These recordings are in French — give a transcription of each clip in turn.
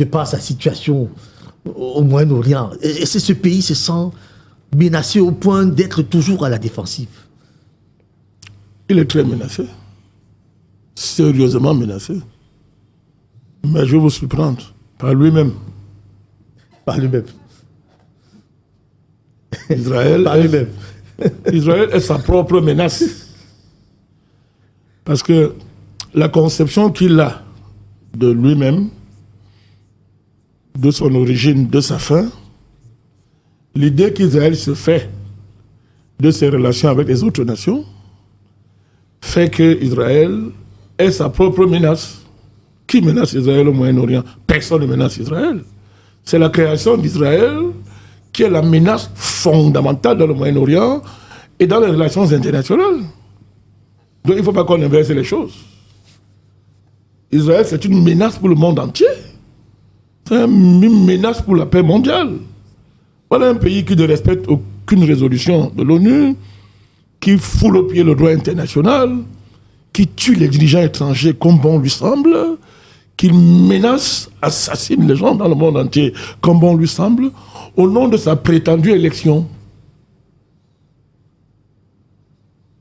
de par sa situation au Moyen-Orient. Est-ce que ce pays se sent menacé au point d'être toujours à la défensive? Il est très menacé. Sérieusement menacé. Mais je vais vous surprendre. Par lui-même. Par lui-même. Israël, Par lui-même. Israël est sa propre menace. Parce que la conception qu'il a de lui-même, de son origine, de sa fin, l'idée qu'Israël se fait de ses relations avec les autres nations, fait qu'Israël est sa propre menace. Qui menace Israël au Moyen-Orient? Personne ne menace Israël. C'est la création d'Israël qui est la menace fondamentale dans le Moyen-Orient et dans les relations internationales. Donc il ne faut pas qu'on inverse les choses. Israël, c'est une menace pour le monde entier. C'est une menace pour la paix mondiale. Voilà un pays qui ne respecte aucune résolution de l'ONU, qui foule au pied le droit international, qui tue les dirigeants étrangers comme bon lui semble, qui menace, assassine les gens dans le monde entier comme bon lui semble, au nom de sa prétendue élection.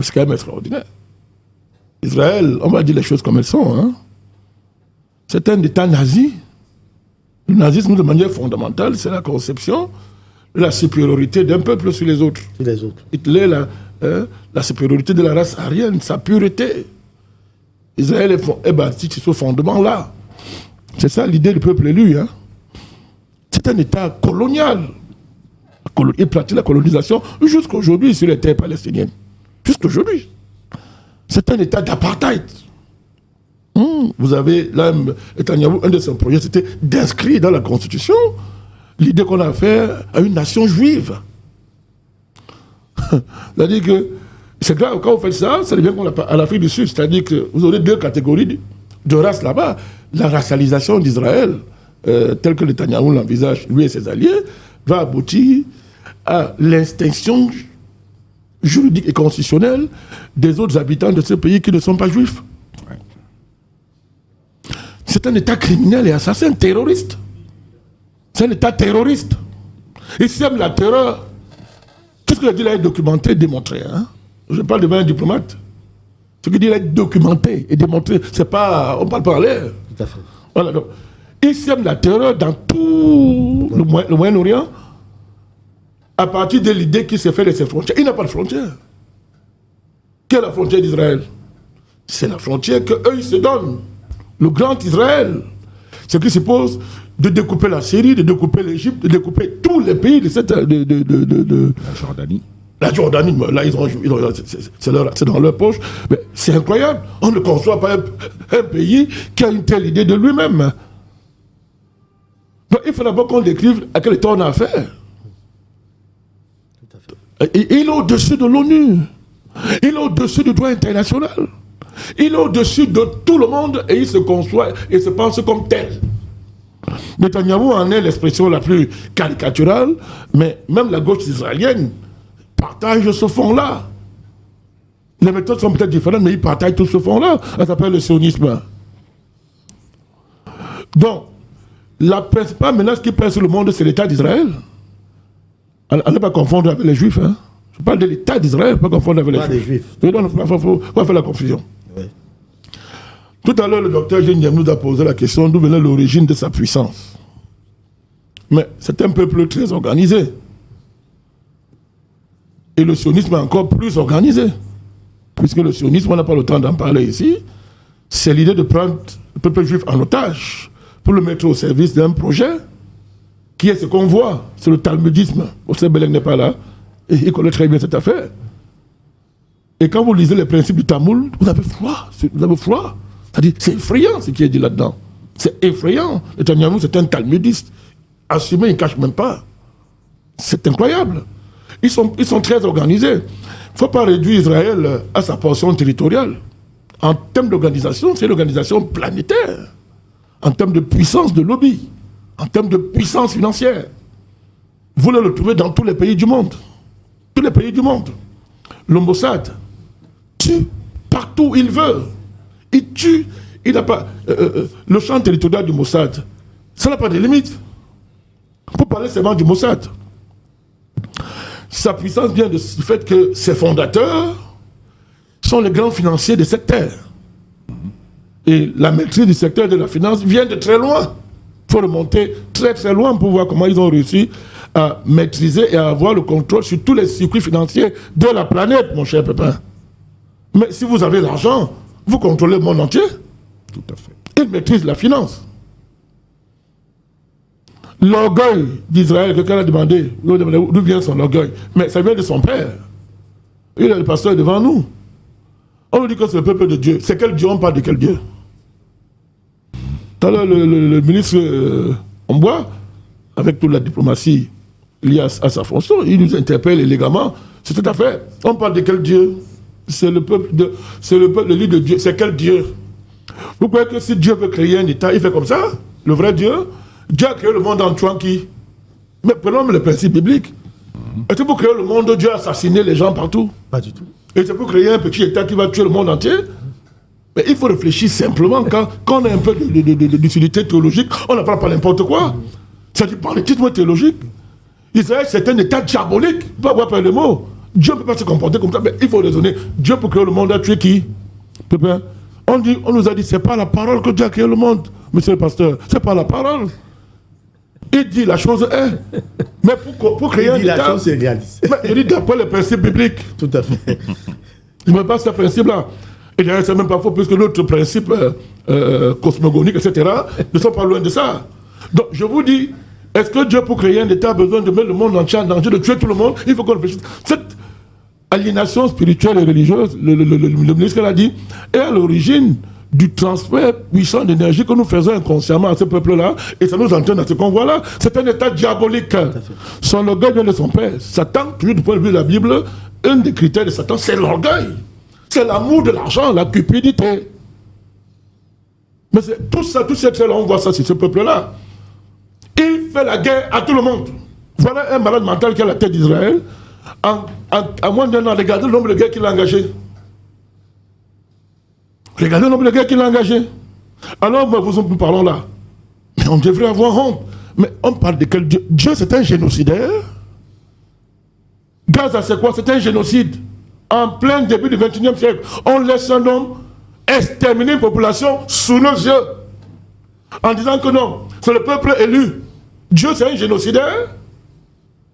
C'est quand même extraordinaire. Israël, on va dire les choses comme elles sont, hein. C'est un État nazi. Le nazisme, de manière fondamentale, c'est la conception de la supériorité d'un peuple sur les autres. Sur les autres. Hitler, la supériorité de la race aryenne, sa pureté. Israël est bâti sur ce fondement-là. C'est ça l'idée du peuple élu. Hein. C'est un État colonial. Il pratique la colonisation jusqu'à aujourd'hui sur les terres palestiniennes. Jusqu'à aujourd'hui. C'est un État d'apartheid. Vous avez là, Netanyahou, un de ses projets, c'était d'inscrire dans la Constitution l'idée qu'on a fait à une nation juive. C'est-à-dire que c'est grave, quand vous faites ça, ça devient comme à l'Afrique du Sud. C'est-à-dire que vous aurez deux catégories de races là-bas. La racialisation d'Israël, telle que Netanyahou l'envisage, lui et ses alliés, va aboutir à l'extinction juridique et constitutionnelle des autres habitants de ce pays qui ne sont pas juifs. C'est un État criminel et assassin, terroriste. C'est un État terroriste. Il sème la terreur. Tout ce que je dis là est documenté et démontré. Hein? Je parle devant un diplomate. Ce que je dis là est documenté et démontré. C'est pas, on ne parle pas en l'air. Tout à fait. Voilà, donc, il sème la terreur dans tout le Moyen-Orient à partir de l'idée qu'il s'est fait de ses frontières. Il n'a pas de frontière. Quelle est la frontière d'Israël? C'est la frontière qu'eux, ils se donnent. Le grand Israël. Ce qui suppose de découper la Syrie, de découper l'Égypte, de découper tous les pays de cette... La Jordanie. La Jordanie, là, c'est dans leur poche. Mais c'est incroyable. On ne conçoit pas un pays qui a une telle idée de lui-même. Donc, il faut d'abord qu'on décrive à quel état on a affaire. Il est au-dessus de l'ONU. Il est au-dessus du droit international. Il est au-dessus de tout le monde et il se conçoit et se pense comme tel. Netanyahou en est l'expression la plus caricaturale, mais même la gauche israélienne partage ce fond-là. Les méthodes sont peut-être différentes, mais ils partagent tout ce fond-là. Ça s'appelle le sionisme. Donc, la principale menace qui pèse sur le monde, c'est l'État d'Israël. À ne pas confondre avec les Juifs. Hein. Je parle de l'État d'Israël, pas confondre avec les Juifs. Il faut faire la confusion. Oui. Tout à l'heure, le docteur Jean nous a posé la question d'où venait l'origine de sa puissance. Mais c'est un peuple très organisé. Et le sionisme est encore plus organisé. Puisque le sionisme, on n'a pas le temps d'en parler ici, c'est l'idée de prendre le peuple juif en otage pour le mettre au service d'un projet qui est ce qu'on voit, c'est le talmudisme. Osser Belek n'est pas là, et il connaît très bien cette affaire. Et quand vous lisez les principes du Talmud, vous avez froid. C'est-à-dire, c'est effrayant ce qui est dit là-dedans. C'est effrayant. Netanyahou, c'est un talmudiste. Assumé, il ne cache même pas. C'est incroyable. Ils sont très organisés. Il ne faut pas réduire Israël à sa portion territoriale. En termes d'organisation, c'est l'organisation planétaire. En termes de puissance de lobby. En termes de puissance financière. Vous allez le trouver dans tous les pays du monde. Tous les pays du monde. Le Mossad tue partout où il veut. Il tue. Il n'a pas. Le champ territorial du Mossad, Ça n'a pas de limite. Pour parler seulement du Mossad, sa puissance vient du fait que ses fondateurs sont les grands financiers de cette terre. Et la maîtrise du secteur de la finance vient de très loin. Il faut remonter très très loin pour voir comment ils ont réussi à maîtriser et à avoir le contrôle sur tous les circuits financiers de la planète, mon cher Pépin. Mais si vous avez l'argent, vous contrôlez le monde entier. Tout à fait. Ils maîtrisent la finance. L'orgueil d'Israël, quelqu'un a demandé d'où vient son orgueil. Mais ça vient de son père. Il est le pasteur devant nous. On nous dit que c'est le peuple de Dieu. C'est quel Dieu? On parle de quel Dieu? Tout à l'heure, le ministre Ombois, avec toute la diplomatie liée à sa fonction, il nous interpelle élégamment. C'est tout à fait. On parle de quel Dieu? C'est le peuple, le lit de Dieu. C'est quel Dieu? Vous croyez que si Dieu veut créer un État, il fait comme ça? Le vrai Dieu? Dieu a créé le monde en tuant qui? Mais prenons le principe biblique. Est-ce que pour créer le monde, Dieu a assassiné les gens partout? Pas du tout. Et c'est pour créer un petit État qui va tuer le monde entier? Mais il faut réfléchir simplement. Quand on a un peu d'utilité théologique, on n'apprend pas n'importe quoi. C'est-à-dire par le titre théologique. Israël, c'est un État diabolique. Pas avoir peur le mot. Dieu ne peut pas se comporter comme ça. Mais il faut raisonner. Dieu, pour créer le monde, a tué qui? On nous a dit, c'est pas la parole que Dieu a créé le monde, monsieur le pasteur. C'est pas la parole. Il dit la chose est. Mais pour créer un État... la chose est réaliste. Il dit d'après le principe biblique. Tout à fait. Il ne met pas ce principe-là. Et d'ailleurs, c'est même pas faux, puisque l'autre principe cosmogonique, etc., ne sont pas loin de ça. Donc, je vous dis, est-ce que Dieu, pour créer un État, a besoin de mettre le monde entier en danger, de tuer tout le monde? Il faut qu'on réfléchisse. Cette aliénation spirituelle et religieuse, le ministre l'a dit, est à l'origine du transfert puissant d'énergie que nous faisons inconsciemment à ce peuple-là, et ça nous entraîne à ce qu'on voit là. C'est un État diabolique. Son orgueil vient de son père. Satan, toujours du point de vue de la Bible, un des critères de Satan, c'est l'orgueil. C'est l'amour de l'argent, la cupidité. Mais tout ça, tous ces traits-là, on voit ça sur ce peuple-là. Il fait la guerre à tout le monde. Voilà un malade mental qui a la tête d'Israël. En moins d'un an, regardez le nombre de guerres qu'il a engagé. Regardez le nombre de guerres qu'il a engagé. Alors, nous parlons là. Mais on devrait avoir honte. Mais on parle de quel Dieu? Dieu, c'est un génocidaire. Gaza, c'est quoi? C'est un génocide. En plein début du XXIe siècle, on laisse un homme exterminer une population sous nos yeux. En disant que non, c'est le peuple élu. Dieu, c'est un génocidaire.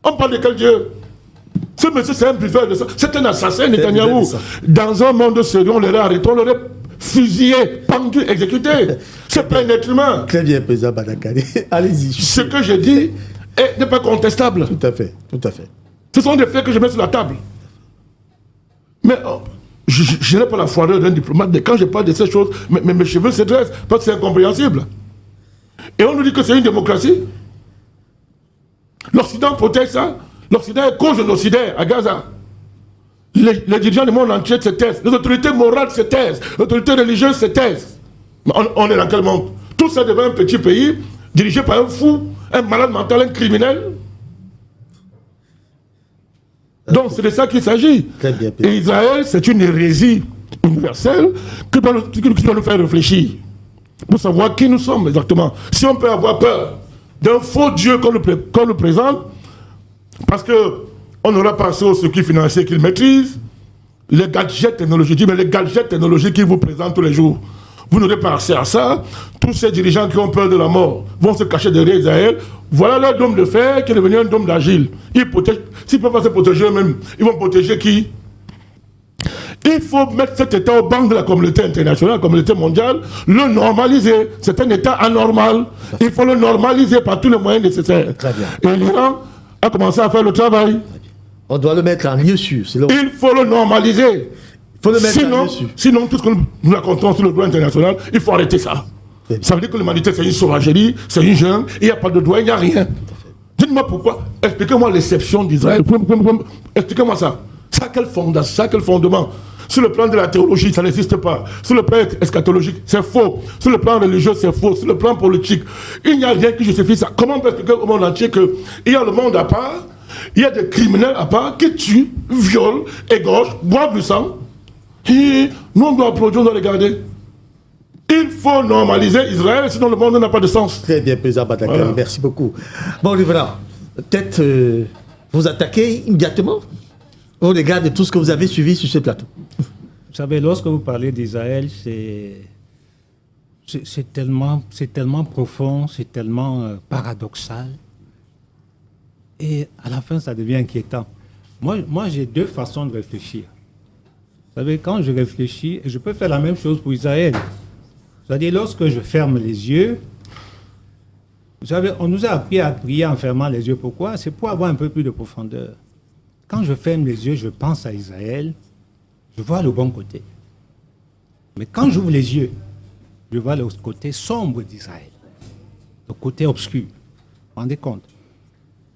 On parle de quel Dieu? Ce monsieur, c'est un buveur de ça. C'est un assassin, Netanyahou. Dans un monde sérieux, on l'aurait arrêté, on l'aurait fusillé, pendu, exécuté. C'est pas un être humain. Très bien, président Badakane. Allez-y. Ce que je dis n'est pas contestable. Tout à fait, tout à fait. Ce sont des faits que je mets sur la table. Mais je n'ai pas la foireur d'un diplomate, mais quand je parle de ces choses, mes cheveux se dressent, parce que c'est incompréhensible. Et on nous dit que c'est une démocratie. L'Occident protège ça. L'Occident est co-génocidaire à Gaza. Les dirigeants du monde entier se taisent. Les autorités morales se taisent. Les autorités religieuses se taisent. On est dans quel monde? Tout ça devient un petit pays dirigé par un fou, un malade mental, un criminel. Donc c'est de ça qu'il s'agit. Et Israël, c'est une hérésie universelle qui doit nous faire réfléchir. Pour savoir qui nous sommes exactement. Si on peut avoir peur d'un faux Dieu qu'on nous présente, parce qu'on n'aura pas accès aux circuits financiers qu'il maîtrise, les gadgets technologiques, mais les gadgets technologiques qu'il vous présente tous les jours, vous n'aurez pas accès à ça. Tous ces dirigeants qui ont peur de la mort vont se cacher derrière Israël. Voilà leur dôme de fer qui est devenu un dôme d'argile. S'ils ne peuvent pas se protéger eux-mêmes, ils vont protéger qui? Il faut mettre cet État au banc de la communauté internationale, la communauté mondiale, le normaliser. C'est un État anormal. Il faut le normaliser par tous les moyens nécessaires. Très bien. Et l'Iran a commencé à faire le travail. On doit le mettre en lieu sûr. Il faut le normaliser. Il faut le mettre en lieu sûr. Sinon, tout ce que nous racontons sur le droit international, il faut arrêter ça. Ça veut dire que l'humanité, c'est une sauvagerie, c'est une jungle, il n'y a pas de droit, il n'y a rien. Dites-moi pourquoi. Expliquez-moi l'exception d'Israël. Expliquez-moi ça. Ça a quel fondement? Ça a quel fondement? Sur le plan de la théologie, ça n'existe pas. Sur le plan eschatologique, c'est faux. Sur le plan religieux, c'est faux. Sur le plan politique, il n'y a rien qui justifie ça. Comment on peut expliquer au monde entier qu'il y a le monde à part, il y a des criminels à part qui tuent, violent, égorgent, boivent du sang? Et nous, on doit applaudir, on doit regarder. Il faut normaliser Israël, sinon le monde n'a pas de sens. Très bien, président Badakari, Voilà. merci beaucoup. Bon, voilà, peut-être vous attaquez immédiatement au regard de tout ce que vous avez suivi sur ce plateau. Vous savez, lorsque vous parlez d'Israël, c'est tellement profond, c'est tellement paradoxal. Et à la fin, ça devient inquiétant. Moi, j'ai deux façons de réfléchir. Vous savez, quand je réfléchis, et je peux faire la même chose pour Israël. C'est-à-dire, lorsque je ferme les yeux, vous savez, on nous a appris à prier en fermant les yeux. Pourquoi? C'est pour avoir un peu plus de profondeur. Quand je ferme les yeux, je pense à Israël, je vois le bon côté. Mais quand j'ouvre les yeux, je vois le côté sombre d'Israël, le côté obscur. Vous vous rendez compte?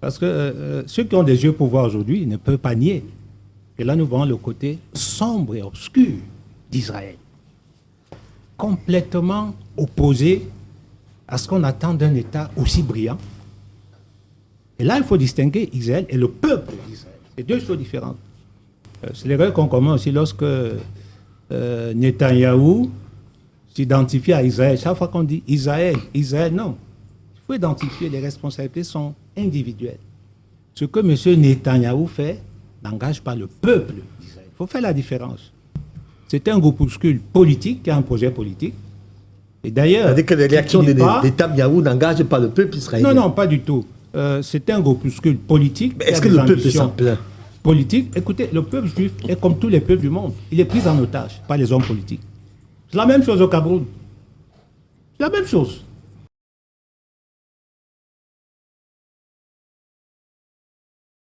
Parce que ceux qui ont des yeux pour voir aujourd'hui ne peuvent pas nier. Et là, nous voyons le côté sombre et obscur d'Israël. Complètement opposé à ce qu'on attend d'un État aussi brillant. Et là, il faut distinguer Israël et le peuple d'Israël. C'est deux choses différentes. C'est l'erreur qu'on commet aussi lorsque Netanyahou s'identifie à Israël. Chaque fois qu'on dit Israël, Israël, non. Il faut identifier, les responsabilités sont individuelles. Ce que M. Netanyahou fait n'engage pas le peuple d'Israël. Il faut faire la différence. C'est un groupuscule politique qui a un projet politique. Et d'ailleurs... C'est-à-dire que les réactions qui n'est pas- des Netanyahou n'engagent pas le peuple israélien. Non, non, pas du tout. C'est un groupuscule politique. Mais qui est-ce a que des le peuple ambitions s'en plaint? politique. Écoutez, le peuple juif est comme tous les peuples du monde. Il est pris en otage par les hommes politiques. C'est la même chose au Cameroun. C'est la même chose.